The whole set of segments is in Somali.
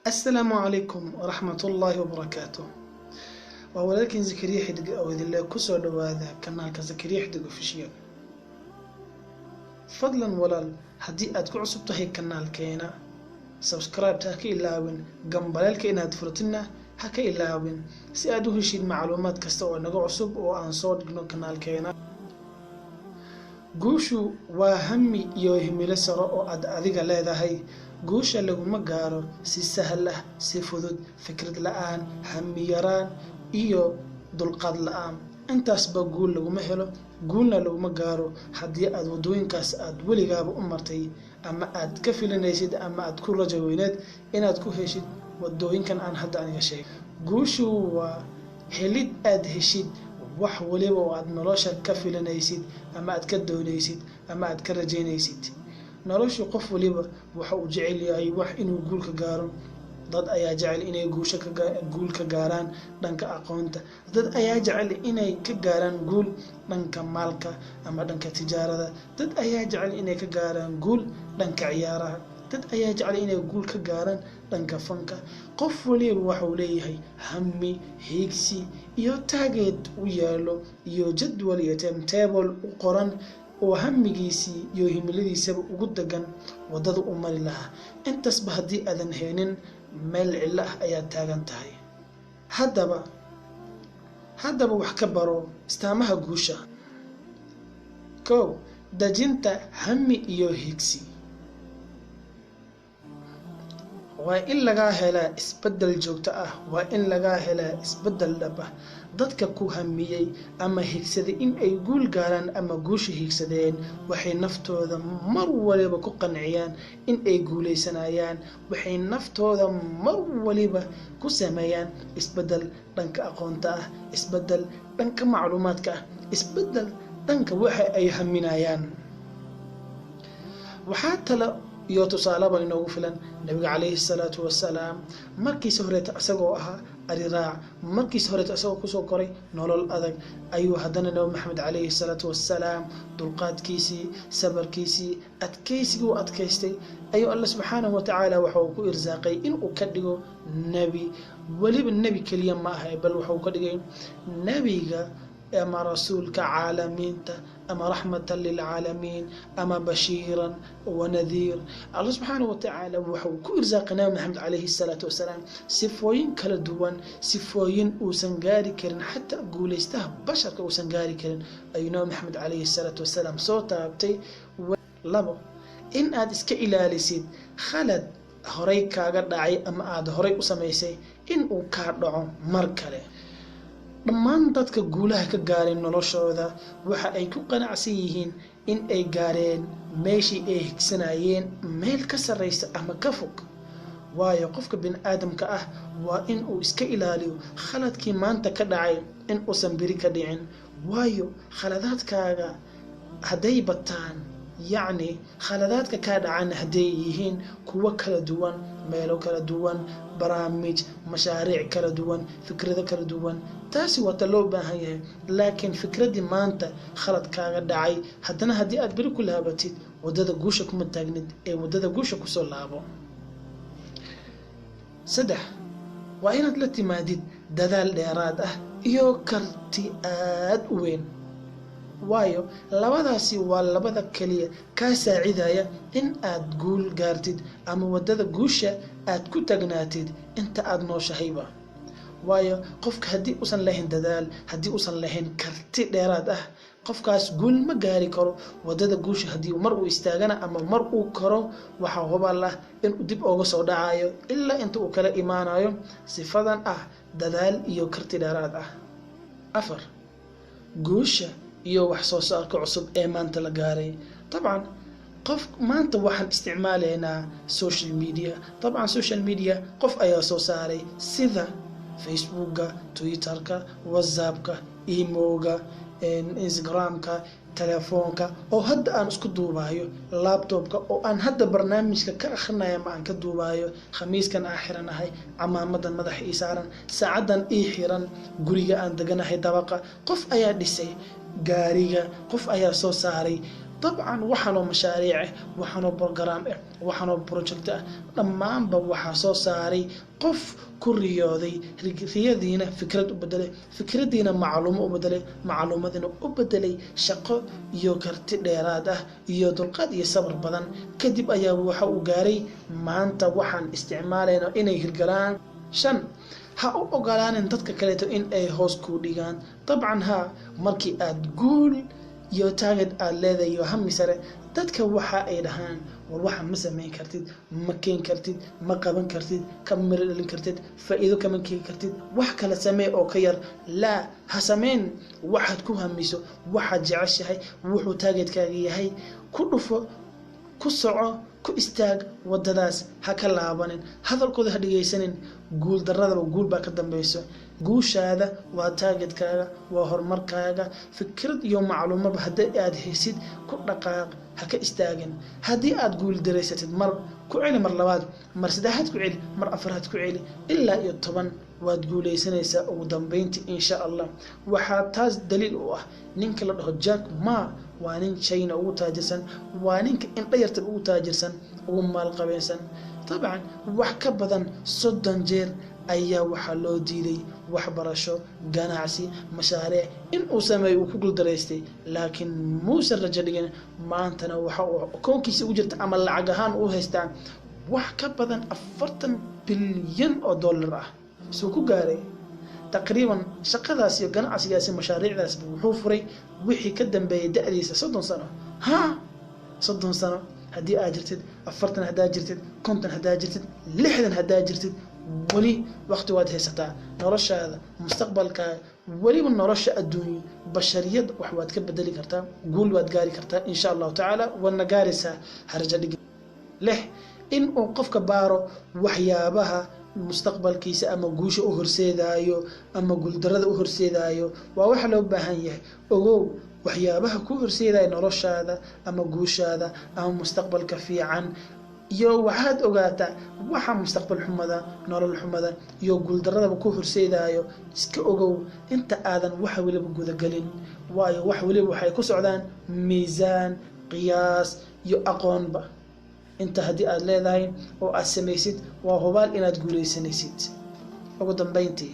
السلام عليكم ورحمة الله وبركاته. ولكن زكريا حدق أو إذا الله كسر هذا كنالك زكريا حدق official. فضلا ولا هدي أتكون عصبت هي كنال كينا سبسكرايب تحكي إلاوين جنبالك كينا تفرتنا حكي إلاوين سأدوه شيء معلومات كستوى نجو عصب وأنصار جنو كنال كينا guushu waa hami iyo himilo sare oo aad adiga leedahay. guusha laguma gaaro si sahal ah, si fudud, fikrad la'aan, hami yaraan iyo dulqaad la'aan. intaasba guul laguma helo, guulna laguma gaaro haddii aad wadooyinkaas aad weligaaba u martay ama aad ka filanaysid ama aad ku rajo weyneed inaad ku heshid wadooyinkan aan hadda aniga sheegay. guushu waa helid aad heshid wax waliba oo aad nolosha ka filanaysid ama aad ka doonaysid ama aad ka rajaynaysid. noloshu qof waliba waxa uu jecel yahay wax inuu guul ka gaaro. dad ayaa jecel inay guul ka gaaraan dhanka aqoonta, dad ayaa jecel inay ka gaaraan guul dhanka maalka ama dhanka tijaarada, dad ayaa jecel inay ka gaaraan guul dhanka ciyaaraha, dad ayaa jecel inay guul ka gaaraan dhanka fanka. qof waliba waxa uu leeyahay hami, hiigsi iyo taageed u yaalo iyo jadwal iyo timetable u qoran oo hamigiisii iyo himiladiisaba ugu dagan wadada u mari lahaa. intaasba haddii aadan haynin meel cilla ah ayaad taagan tahay. haddaba wax ka baro istaamaha guusha. kow, dejinta hami iyo hiigsi. waa in laga helaa isbedel joogto ah, waa in laga helaa isbedel dhab ah. dadka ku hamiyey ama hiigsaday in ay guul gaaraan ama guusha hiigsadeen waxay naftooda mar waliba ku qanciyaan in ay guuleysanayaan. waxay naftooda mar waliba ku sameeyaan isbedel dhanka aqoonta ah, isbedel dhanka macluumaadka ah, isbedel dhanka waxa ay haminayaan. waxaa tala iyo tusaalaba inoogu filan nabiga calayhi salaatu wasalaam. markiisa horeeta asagoo ahaa ari raac, markiisa horeeta asagoo kusoo koray nolol adag, ayuu haddana nabi maxamed calayhi salaatu wasalaam dulqaadkiisii, sabarkiisii, adkaysigii u adkaystay ayuu alla subxaanahu watacaala waxa uu ku irsaaqay inuu ka dhigo nebi. weliba nebi keliya ma aha, bal waxa uu ka dhigay nebiga ama rasuulka caalamiinta ama raxmatan lilcaalamiin ama bashiiran wanadiir. allah subxaanahu watacaala waxa uu ku irsaaqay nabi maxamed calayhi salaatu wasalaam sifooyin kala duwan, sifooyin uusan gaari karin xataa guulaystaha basharka uusan gaari karin ayuu nabi maxamed calayhi salaatu wasalaam soo taabtay. labo, in aad iska ilaalisid khalad horay kaaga dhacay ama aad horay u samaysay in uu kaa dhaco mar kale. dhammaan dadka guulaha ka gaareen noloshooda waxa ay ku qanacsan yihiin in ay gaareen meeshii ay higsanayeen meel ka sarreysa ama ka fog. waayo qofka bini'aadamka ah waa in uu iska ilaaliyo khaladkii maanta ka dhacay in uusan beri ka dhicin. waayo khaladaadkaaga hadday bataan, yacni khaladaadka kaa dhacan hadday yihiin kuwo kala duwan, meelo kala duwan, barnaamij, mashaariic kala duwan, fikrado kala duwan, taasi waa ta loo baahan yahay. laakiin fikradii maanta khalad kaaga dhacay haddana haddii aad beri ku laabatid wadada guusha kuma taagnid ee wadada guusha kusoo laabo. saddex, waa inaad la timaadid dadaal dheeraad ah iyo karti aad u weyn. waayo labadaasi waa labada kaliya kaa saacidaya in aad guul gaartid ama wadada guusha aad ku tagnaatid inta aad nooshahayba. waayo qofka haddii uusan lahayn dadaal, haddii uusan lahayn karti dheeraad ah, qofkaas guul ma gaari karo. wadada guusha haddii mar uu istaagana ama mar uu karo waxaa hubaal ah inuu dib ooga soo dhacayo ilaa inta uu kala imaanayo sifadan ah dadaal iyo karti dheeraad ah. afar, guusha iyo wax soo saarka cusub ee maanta la gaaray. طبعا qof maanta waxaan isticmaalaynaa social media. طبعا social media qof ayaa soo saaray sida facebooka, twitterka, whatsappka, imoga, instagramka, telefoonka oo hadda aan isku duubayo, laptopka oo aan hadda barnaamijka ka akhrinayo ama aan ka duubayo, khamiiskan aan xiranahay, camaamadan madaxa ii saaran, saacadan ii xiran, guriga aan deganahay dabaqa qof ayaa dhisay, gaariga qof ayaa soo saaray. طبعا waxaanoo mashaariic ah waxaanoo program ah waxaanoo project ah dhammaanba waxaa soo saaray qof ku riyooday riyadiina fikrad u bedelay fikradiina macluumo u bedelay macluumadina u bedelay shaqo iyo karti dheeraad ah iyo dulqaad iyo sabr badan kadib ayaa waxa uu gaaray maanta waxaan isticmaalayno inay hirgalaan 5 ha u ogolaanin dadka kaleeto in ay hoos ku dhigaan dabcan ha markii aad guul iyo target aad leedahay iyo hami sare dadka waxa ay dhahaan war waxa ma sameyn kartid ma keen kartid ma qaban kartid ka miradhalin kartid faa'iido kama keen kartid wax kala samee oo ka yar la ha sameyn waxaad ku hamiso waxaad jeceshahay wuxuu targetkaaga yahay ku dhufo ku soco ku istaag wadadaas ha ka laabanin hadalkooda ha dhageysanin guul daradaba guul baa ka dambayso guushaada waa targetkaaga waa horumarkaaga fikrad iyo macluumaba haddii aad haysid ku dhaqaaq ha ka istaagin haddii aad guul dareysatid mar ku celi mar labaad mar saddexaad ku celi mar afaraad ku celi ilaa iyo 10 waad guuleysanaysaa ugu dambeyntii insha Allah waxaa taas daliil u ah ninka la dhaho Jack Ma waa nin China ugu taajirsan waa ninka indha yarta ugu taajirsan ugu maal qabeeysan طبعا wax ka badan 30 jeer ayaa waxa loo diiday waxbarasho ganacsi mashaariic in uu sameeyo ku guul dareystay laakiin muusa rajadhigan maantana waxa uu koonkiisa ugu jirta ama lacag ahaan u haystaan wax ka badan 40 bilyan oo dollar ah soo ku gaaray taqriiban shaqadaas iyo ganacsigaas mashaariicdaas wuxuu furay wixii ka dambeeyay da'diisa 30 sano ha 30 sano haddii aad jirtid 40 hadaa jirtid 50 hadaa jirtid 60 hadaa jirtid wali waqti waad haysataa noloshaada mustaqbalka waliba nolosha adduunyo bashariyad wax waad ka bedeli kartaa guul waad gaari kartaa insha Allah taala wana gaarisa harja dhig leh in uu qofka baaro waxyaabaha mustaqbalkiisa ama guusha u horseedaayo ama guul darada u horseedaayo waa wax loo baahan yahay ogow waxyaabaha ku horseedaya noloshaada ama guushaada ama mustaqbalka fiican iyo waxaad ogaataa waxa mustaqbal xumada nolol xumada iyo guul darada ku horseedaayo iska ogow inta aadan wax waliba guda galin waayo wax waliba waxay ku socdaan miisaan qiyaas iyo aqoonba inta hadii aad leedahay oo aad samaysid waa hubaal inaad guuleysanaysid ugu dambeyntii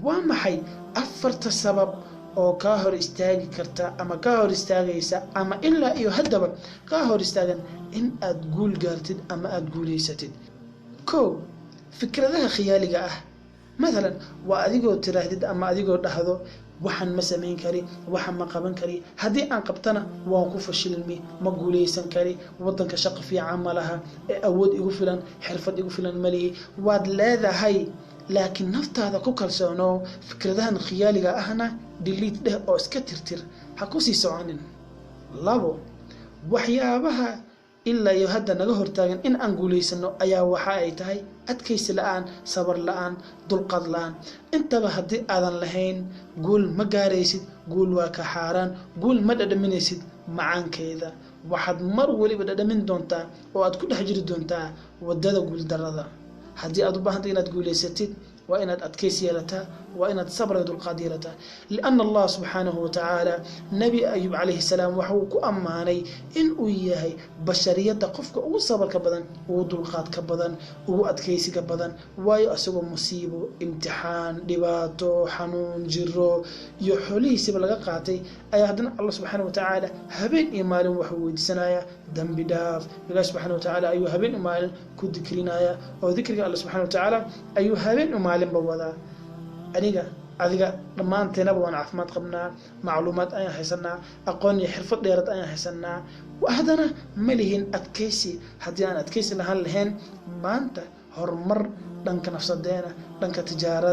waa maxay 4 sabab oo ka hor istaagi karta ama ka hor istaagaysa ama ilaa iyo haddaba ka hor istaagan in aad guul gaartid ama aad guuleysatid ko fikradaha khiyaaliga ah مثلا وأديكو تراهد أما أديكو دهدو waxan ma sameyn kari waxan ma qaban kari hadii aan qabtana waan ku fashilmi ma guuleysan kari wadanka shaqo fiican ma laha awood igu filan xirfad igu filan mali waad leedahay laakiin naftaada ku kalsoono fikradahan khiyaaliga ahna delete dheh oo iska tirtir ha ku sii soconin labo waxyaabaha ilaa iyo hadda naga hortaagan in aan guuleysano ayaa waxa ay tahay adkaysi la'aan sabar la'aan dulqaad la'aan intaba hadii aadan lahayn guul ma gaaraysid guul waa ka xaraan guul ma dhadhaminaysid macaankeeda waxaad mar waliba dhadhamin doontaa oo aad ku dhex jiri doontaa wadada guul darada hadii aad u baahantahay inaad guuleysatid وإن أتكيس يلتا وإن تصبر دلقاد يلتا لأن الله سبحانه وتعالى نبي أيوب عليه السلام وحوك أماني إن أياه بشرية قفك أو صبر كبدن أو دلقاد كبدن أو أتكيس كبدن ويأسوا مصيبه امتحان دباتو حنون جرو يحولي سبلغا قاتي أيهدنا الله سبحانه وتعالى هبين إيمان وحود سنايا ذنب داف الله سبحانه وتعالى أيها هبين إيمان كد ذكرنايا أو ذكرك الله سبحانه وتعالى أيها هبين إيمان بوضع أنيقا أذيقا لما أنت نبوان عفمات قبنا معلومات أيها حسنا أقوني حرفت ديرت أيها حسنا وأهدنا مليهن أتكيسي هديان أتكيسي لهان لهن ما أنت هرمر دانك نفس الدينة دانك تجارة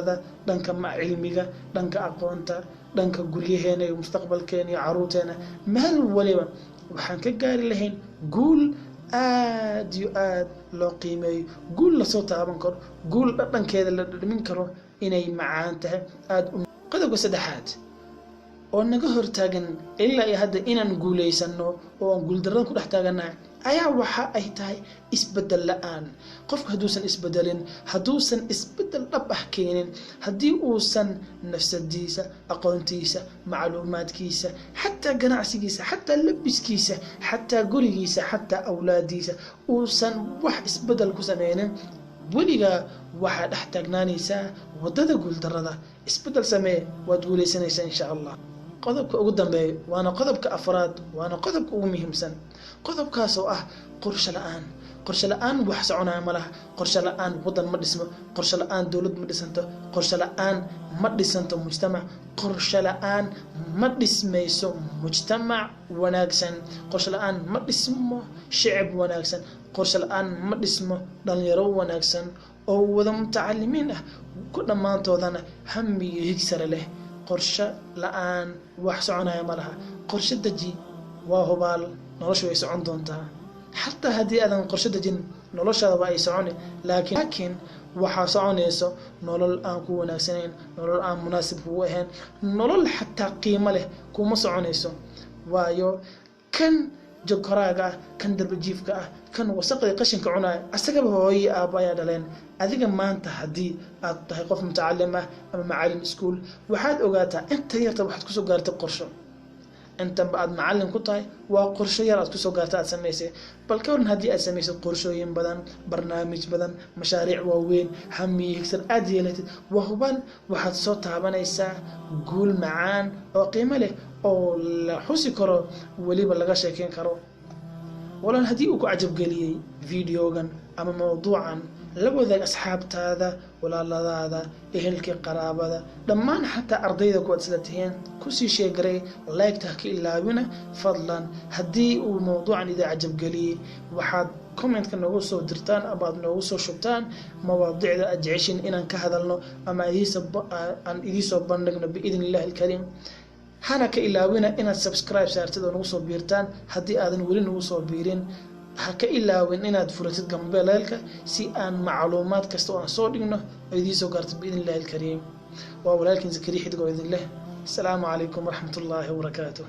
دانك مع علمك دانك أقونتا دانك قريهين ومستقبل كيني عروتين مهل وليبا وحان كقاري لهن قول aad iyo aad loo qiimeeyo guul la soo taaban karo guul dhankeeda la dhimin karo inay macaan tahay aad qodobka saddexaad oo naga hortaagan ilaa iyo hadda inaan guuleysano oo aan guul darrada ku dhex taaganahay ayaa waxa ay tahay isbedel la'aan. qofku hadduusan isbedelin, hadduusan isbedel dhab ah keenin, haddii uusan nafsadiisa, aqoontiisa, macluumaadkiisa, xataa ganacsigiisa, xataa labiskiisa, xataa gurigiisa, xataa awlaadiisa uusan wax isbedel ku sameynin, weligaa waxaa dhex taagnaanaysaa wadada guuldarada. isbedel samee, waad guulaysanaysaa insha Allah. qodobka ugu dambeeya waana qodobka afraad, waana qodobka ugu muhiimsan. qodobkaas oo ah qorshe la'aan. qorshe la'aan wax soconaya ma laha. qorshe la'aan wadan ma dhismo. qorshe la'aan dowlad ma dhisanto. qorshe la'aan ma dhisanto mujtamac. qorshe la'aan ma dhismayso mujtamac wanaagsan. qorshe la'aan ma dhismo shacab wanaagsan. qorshe la'aan ma dhismo dhalinyaro wanaagsan oo wada mutacalimiin ah, ku dhammaantoodana hami iyo higsare leh. qorshe la'aan wax soconaya ma laha. qorshe deji, waa hubaal noloshu way socon doontaa. xataa haddii aadan qorshe dejin, noloshaada waa ay soconi, laakiin waxaa soconayso nolol aan ku wanaagsanayn, nolol aan munaasib kugu ahayn, nolol xataa qiimo leh kuma soconayso. waayo kan jokoraaga ah, kan darbajiifka ah, kan wasaqda qashinka cunaya, asagaba hooyo aabba ayaa dhaleen. adiga maanta haddii aad tahay qof mutacalim ah ama macallin iskuul, waxaad ogaataa inta yarta waxaad kusoo gaartay qorsho. intanba aad macallin ku tahay waa qorsho yar aad kusoo gaartay, aad samaysay. bal ka waran haddii aad samaysay qorshooyin badan, barnaamij badan, mashaariic waaweyn, hami higsan aad yeelatid, waa hubaan waxaad soo taabanaysaa guul macaan oo qiimo leh oo la xusi karo, weliba laga sheekeyn karo. walaan haddii uu ku cajabgeliyey videogan ama mawduucan, la wadaag asxaabtaada, walaaladaada, ehelkii, qaraabada, dhammaan xataa ardayda kuwaad isla tihiin kusii sheegaray. like-ta ka ilaawina fadlan. haddii uu mawduucan idin cajabgeliyey, waxaad comment-ka noogu soo dirtaan ama aad noogu soo shubtaan mawaadiicda aad jeceshiin inaan ka hadalno ama aan idiisoo bandhigno biidn illahi alkariim. hana ka ilaawina inaad subscribe saartid oo nagu soo biirtaan haddii aadan weli nagu soo biirin. ha ka ilaawin inaad furatid gambaleelka si aan macluumaad kasta oo aan soo dhigno oo idiisoo gaarto biidn illahi alkariim. waa walaalkiin Zakariya Xidig oo idin leh. asalaamu calaykum waraxmatullaahi wabarakaatuh.